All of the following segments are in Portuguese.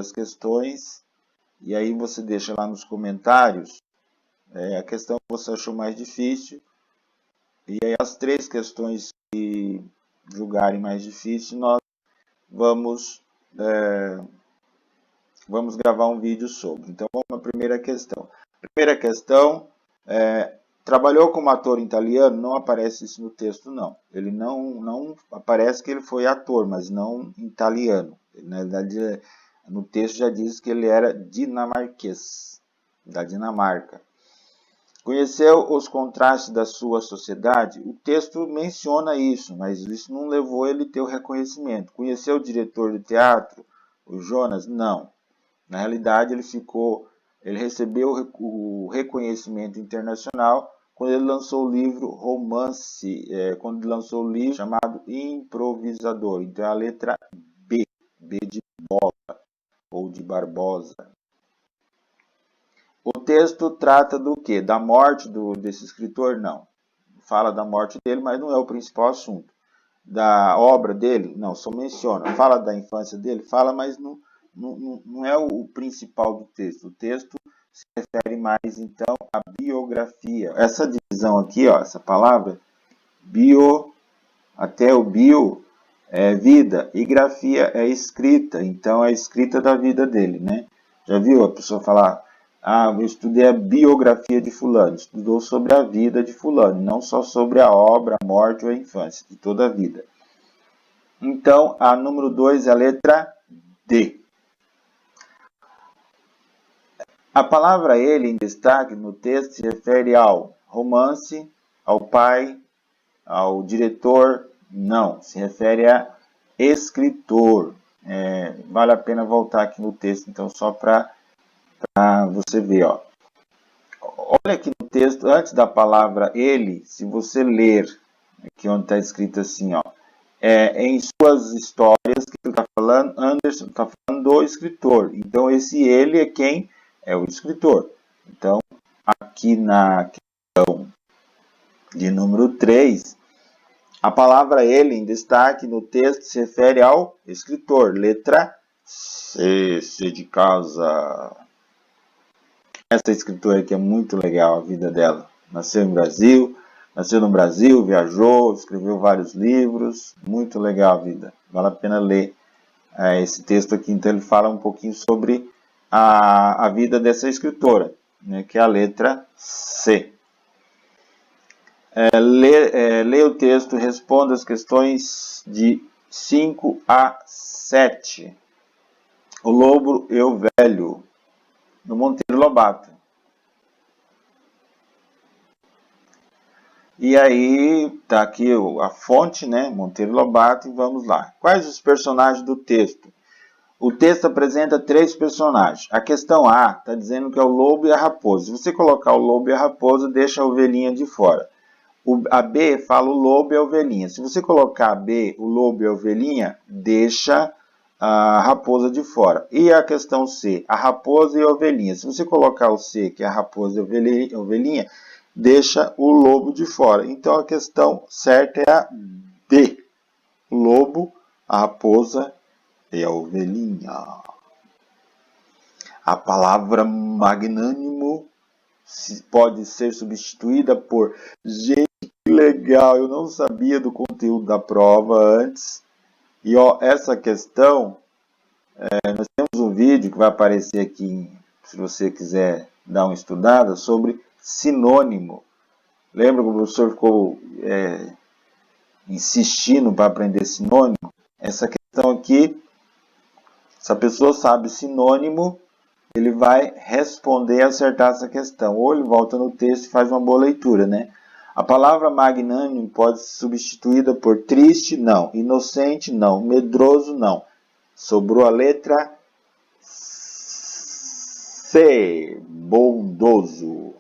as questões e aí você deixa lá nos comentários a questão que você achou mais difícil. E aí as 3 questões que julgarem mais difícil, nós vamos gravar um vídeo sobre. Então, vamos à primeira questão. Primeira questão, trabalhou como ator italiano? Não aparece isso no texto, não. Ele não aparece que ele foi ator, mas não italiano. Na verdade, no texto já diz que ele era dinamarquês, da Dinamarca. Conheceu os contrastes da sua sociedade? O texto menciona isso, mas isso não levou ele a ter o reconhecimento. Conheceu o diretor de teatro, o Jonas? Não. Na realidade, ele recebeu o reconhecimento internacional quando ele lançou o livro Romance, quando ele lançou o livro chamado Improvisador. Então, é a letra B, B de bola ou de Barbosa. O texto trata do quê? Da morte desse escritor? Não. Fala da morte dele, mas não é o principal assunto. Da obra dele? Não, só menciona. Fala da infância dele? Fala, mas não é o principal do texto. O texto se refere mais, então, à biografia. Essa divisão aqui, ó, essa palavra, bio, até o bio, é vida, e grafia é escrita. Então, é a escrita da vida dele, né? Já viu a pessoa falar... eu estudei a biografia de fulano, estudou sobre a vida de fulano, não só sobre a obra, a morte ou a infância, de toda a vida. Então, a número 2 é a letra D. A palavra ele em destaque no texto se refere ao romance, ao pai, ao diretor, não, se refere a escritor. Vale a pena voltar aqui no texto, então, só para você ver, ó. Olha aqui no texto, antes da palavra ele, se você ler, aqui onde está escrito assim, ó, em suas histórias, que ele está falando, Anderson está falando do escritor. Então, esse ele é quem? É o escritor. Então, aqui na questão de número 3, a palavra ele em destaque no texto se refere ao escritor. Letra C, C de casa. Essa escritora aqui é muito legal, a vida dela. Nasceu no Brasil, viajou, escreveu vários livros. Muito legal a vida. Vale a pena ler esse texto aqui. Então, ele fala um pouquinho sobre a vida dessa escritora, né, que é a letra C. Lê o texto, responda as questões de 5 a 7. O Lobo e o Velho, do Monteiro Lobato. E aí, tá aqui a fonte, né? Monteiro Lobato, e vamos lá. Quais os personagens do texto? O texto apresenta 3 personagens. A questão A está dizendo que é o lobo e a raposa. Se você colocar o lobo e a raposa, deixa a ovelhinha de fora. A B fala o lobo e a ovelhinha. Se você colocar a B, o lobo e a ovelhinha, deixa a raposa de fora. E a questão C, a raposa e a ovelhinha. Se você colocar o C, que é a raposa e a ovelhinha, deixa o lobo de fora. Então, a questão certa é a D. O lobo, a raposa e a ovelhinha. A palavra magnânimo pode ser substituída por... Gente, que legal! Eu não sabia do conteúdo da prova antes. E ó, essa questão, nós temos um vídeo que vai aparecer aqui, se você quiser dar uma estudada, sobre sinônimo. Lembra que o professor ficou insistindo para aprender sinônimo? Essa questão aqui, se a pessoa sabe sinônimo, ele vai responder e acertar essa questão. Ou ele volta no texto e faz uma boa leitura, né? A palavra magnânimo pode ser substituída por triste, não. Inocente, não. Medroso, não. Sobrou a letra C. Bondoso.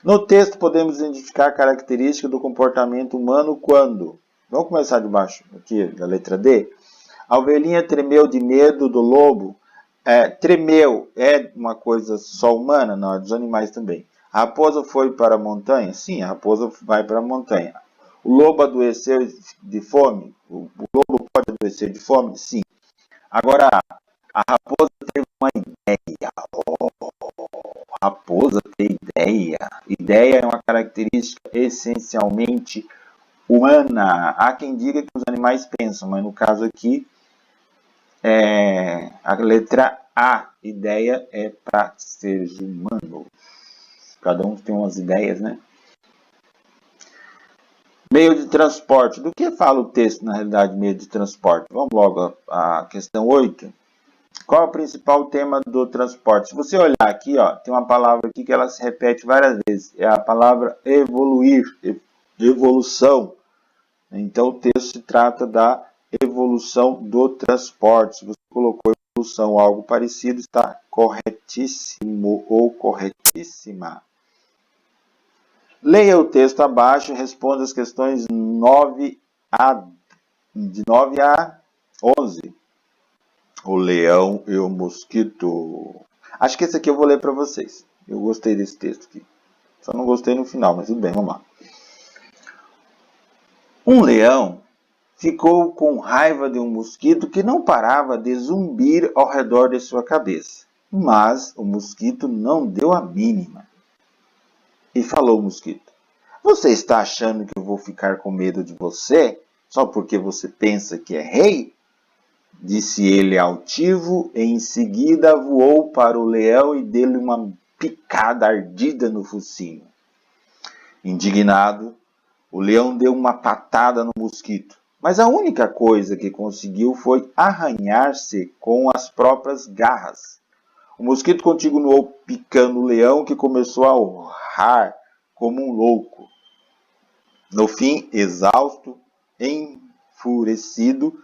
No texto podemos identificar características do comportamento humano quando... Vamos começar de baixo, aqui, da letra D. A ovelhinha tremeu de medo do lobo. Tremeu é uma coisa só humana? Não, é dos animais também. A raposa foi para a montanha? Sim, a raposa vai para a montanha. O lobo adoeceu de fome? O lobo pode adoecer de fome? Sim. Agora, A raposa teve uma ideia. Raposa tem ideia. Ideia é uma característica essencialmente humana. Há quem diga que os animais pensam, mas no caso aqui, a letra A, ideia é para seres humanos. Cada um tem umas ideias, né? Meio de transporte. Do que fala o texto, na realidade, meio de transporte? Vamos logo à questão 8. Qual é o principal tema do transporte? Se você olhar aqui, ó, tem uma palavra aqui que ela se repete várias vezes. É a palavra evoluir, evolução. Então, o texto se trata da evolução do transporte. Se você colocou evolução ou algo parecido, está corretíssimo ou corretíssima. Leia o texto abaixo e responda as questões de 9 a 11. O leão e o mosquito. Acho que esse aqui eu vou ler para vocês. Eu gostei desse texto aqui. Só não gostei no final, mas tudo bem, vamos lá. Um leão ficou com raiva de um mosquito que não parava de zumbir ao redor de sua cabeça. Mas o mosquito não deu a mínima. E falou o mosquito: "Você está achando que eu vou ficar com medo de você só porque você pensa que é rei?" Disse ele altivo e em seguida voou para o leão e deu-lhe uma picada ardida no focinho. Indignado, o leão deu uma patada no mosquito, mas a única coisa que conseguiu foi arranhar-se com as próprias garras. O mosquito continuou picando o leão, que começou a urrar como um louco. No fim, exausto, enfurecido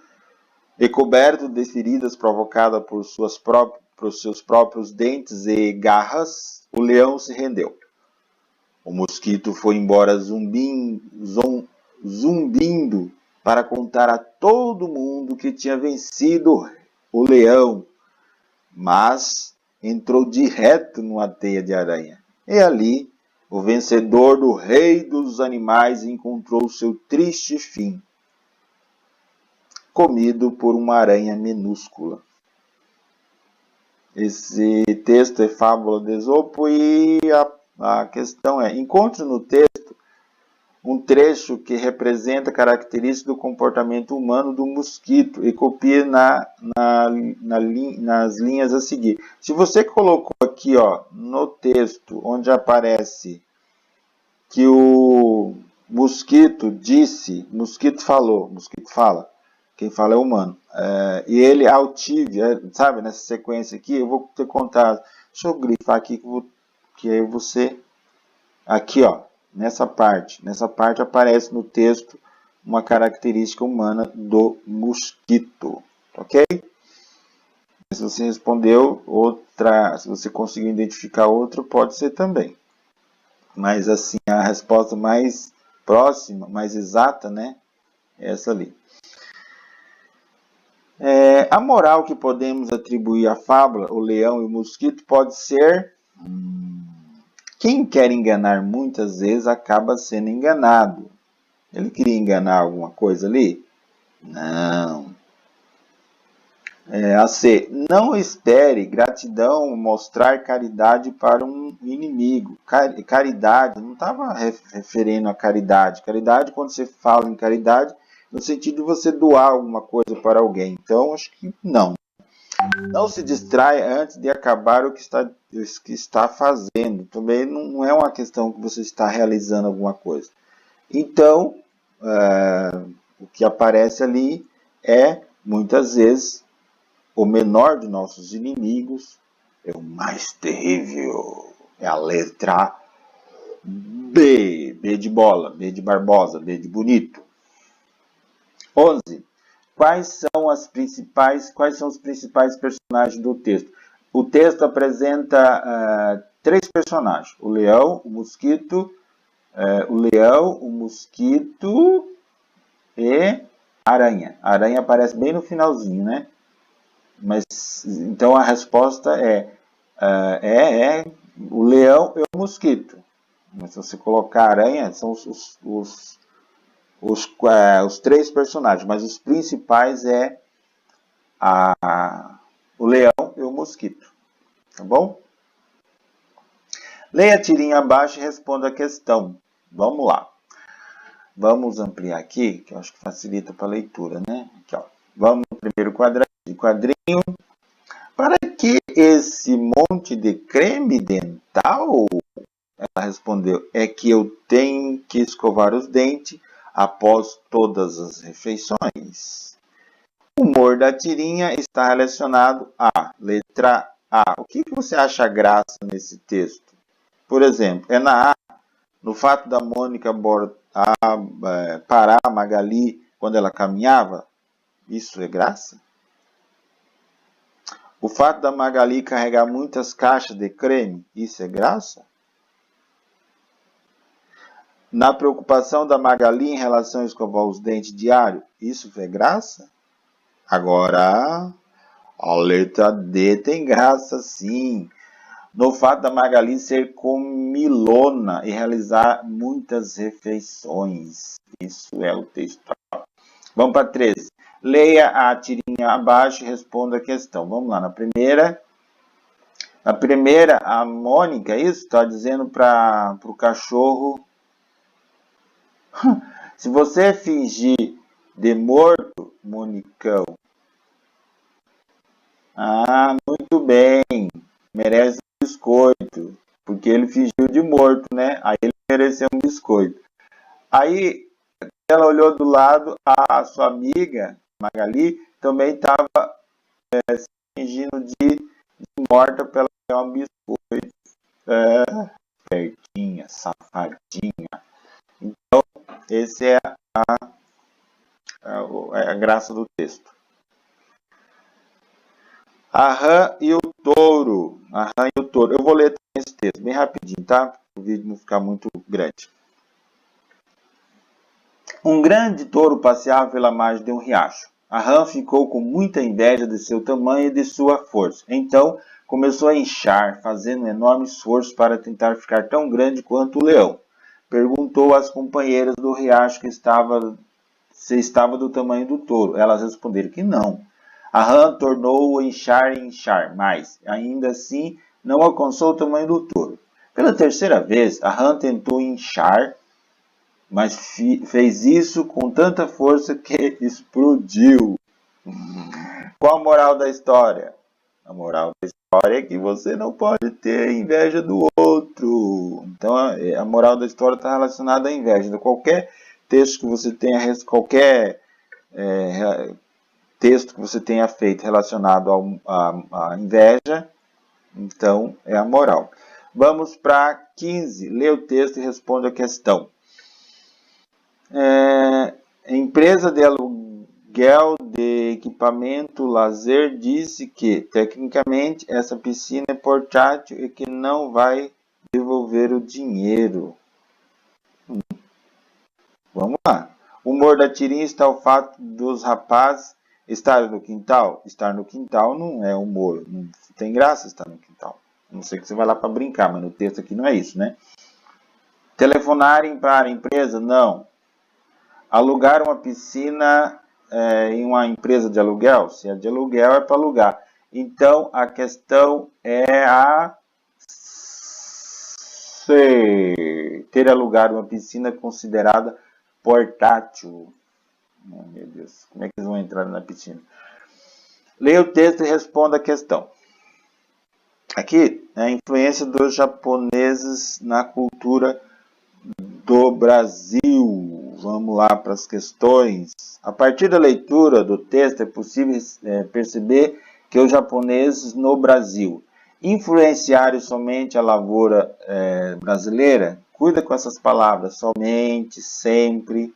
e coberto de feridas provocadas por seus próprios dentes e garras, o leão se rendeu. O mosquito foi embora zumbindo para contar a todo mundo que tinha vencido o leão, mas entrou direto numa teia de aranha. E ali, o vencedor do rei dos animais encontrou seu triste fim, comido por uma aranha minúscula. Esse texto é fábula de Esopo e a questão é: encontre no texto um trecho que representa características do comportamento humano do mosquito e copie nas linhas a seguir. Se você colocou aqui, ó, no texto onde aparece que o mosquito disse, mosquito falou, mosquito fala, quem fala é o humano. E ele altive, sabe, nessa sequência aqui, eu vou te contar. Deixa eu grifar aqui que aí você... Aqui, ó, nessa parte aparece no texto uma característica humana do mosquito, ok? Se você respondeu outra, se você conseguiu identificar outra, pode ser também. Mas assim, a resposta mais próxima, mais exata, né, é essa ali. A moral que podemos atribuir à fábula, o leão e o mosquito, pode ser: quem quer enganar muitas vezes acaba sendo enganado. Ele queria enganar alguma coisa ali? Não. A C. Não espere gratidão mostrar caridade para um inimigo. Caridade, não estava referindo a caridade. Caridade, quando você fala em caridade, no sentido de você doar alguma coisa para alguém. Então, acho que não. Não se distraia antes de acabar o que está fazendo. Também não é uma questão que você está realizando alguma coisa. Então, o que aparece ali é, muitas vezes, o menor de nossos inimigos é o mais terrível. É a letra B. B de bola, B de Barbosa, B de bonito. 11. Quais são os principais personagens do texto? O texto apresenta 3 personagens: o leão, o mosquito e a aranha. A aranha aparece bem no finalzinho, né? Mas então a resposta é o leão e o mosquito. Mas se você colocar a aranha, são os 3 personagens, mas os principais é o leão e o mosquito. Tá bom? Leia a tirinha abaixo e responda a questão. Vamos lá. Vamos ampliar aqui, que eu acho que facilita para a leitura, né? Aqui, ó. Vamos no primeiro quadrinho. Para que esse monte de creme dental? Ela respondeu, é que eu tenho que escovar os dentes após todas as refeições. O humor da tirinha está relacionado à letra A. O que você acha graça nesse texto? Por exemplo, é na A, no fato da Mônica parar a Magali quando ela caminhava? Isso é graça? O fato da Magali carregar muitas caixas de creme? Isso é graça? Na preocupação da Magali em relação a escovar os dentes diário? Isso é graça? Agora, a letra D tem graça sim. No fato da Magali ser comilona e realizar muitas refeições. Isso é o texto. Vamos para 13. Leia a tirinha abaixo e responda a questão. Vamos lá, na primeira, a Mônica, isso, está dizendo para o cachorro, se você fingir de morto, Monicão, muito bem, merece um biscoito, porque ele fingiu de morto, né? Aí ele mereceu um biscoito. Aí ela olhou do lado, a sua amiga, Magali, também estava fingindo de morta para ela ganhar um biscoito. Pertinha, safadinha. Então, essa é a graça do texto. A rã e o touro. A rã e o touro. Eu vou ler esse texto bem rapidinho, tá? Para o vídeo não ficar muito grande. Um grande touro passeava pela margem de um riacho. A rã ficou com muita inveja de seu tamanho e de sua força. Então, começou a inchar, fazendo um enorme esforço para tentar ficar tão grande quanto o leão. Perguntou às companheiras do riacho se estava do tamanho do touro. Elas responderam que não. A rã tornou-o inchar e inchar, mas, ainda assim, não alcançou o tamanho do touro. Pela terceira vez, a rã tentou inchar, mas fez isso com tanta força que explodiu. Qual a moral da história? A moral da história é que você não pode ter inveja do outro. Então, a moral da história está relacionada à inveja. Qualquer texto que você tenha, qualquer texto que você tenha feito relacionado à inveja, então é a moral. Vamos para 15. Lê o texto e responde a questão. Empresa de aluguel de equipamento lazer disse que, tecnicamente, essa piscina é portátil e que não vai devolver o dinheiro. Vamos lá. O humor da tirinha está o fato dos rapazes estarem no quintal. Estar no quintal não é humor. Não tem graça estar no quintal. Não sei que você vai lá para brincar, mas no texto aqui não é isso, né? Telefonarem para a empresa? Não. Alugar uma piscina em uma empresa de aluguel? Se é de aluguel, é para alugar. Então, a questão é a C. Ter alugado uma piscina considerada portátil. Oh, meu Deus, como é que eles vão entrar na piscina? Leia o texto e responda a questão. Aqui é a influência dos japoneses na cultura do Brasil. Vamos lá para as questões. A partir da leitura do texto é possível perceber que os japoneses no Brasil influenciaram somente a lavoura brasileira. Cuida com essas palavras, somente, sempre.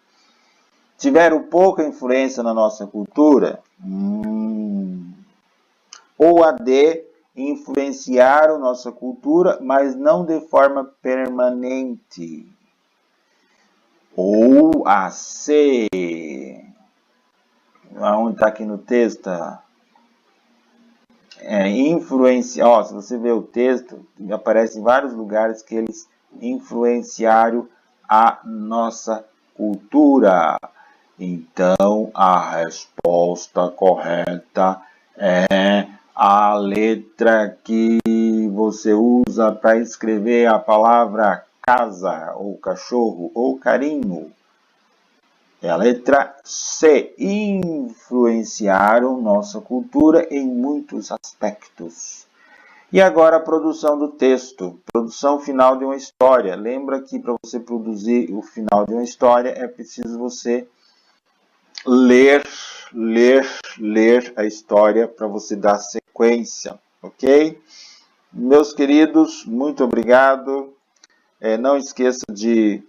Tiveram pouca influência na nossa cultura? Ou a D, influenciaram nossa cultura, mas não de forma permanente. Ou a C, onde está aqui no texto, influenciar. Se você ver o texto, aparece em vários lugares que eles influenciaram a nossa cultura. Então, a resposta correta é a letra que você usa para escrever a palavra casa, ou cachorro, ou carinho. É a letra C. Influenciaram nossa cultura em muitos aspectos. E agora a produção do texto. Produção final de uma história. Lembra que para você produzir o final de uma história é preciso você ler a história para você dar sequência, ok? Meus queridos, muito obrigado. Não esqueça de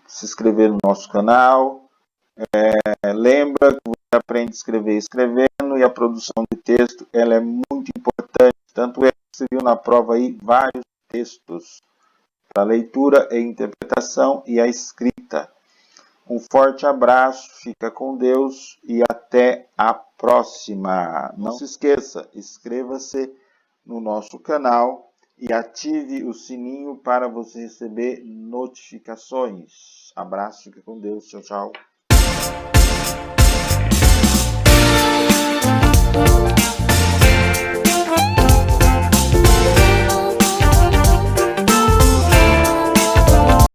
se inscrever no nosso canal. Lembra que você aprende a escrever escrevendo, e a produção de texto ela é muito importante. Tanto é que você viu na prova aí vários textos para leitura e interpretação e a escrita. Um forte abraço, fica com Deus e até a próxima. Não se esqueça, inscreva-se no nosso canal e ative o sininho para você receber notificações. Abraço, fica com Deus, tchau, tchau.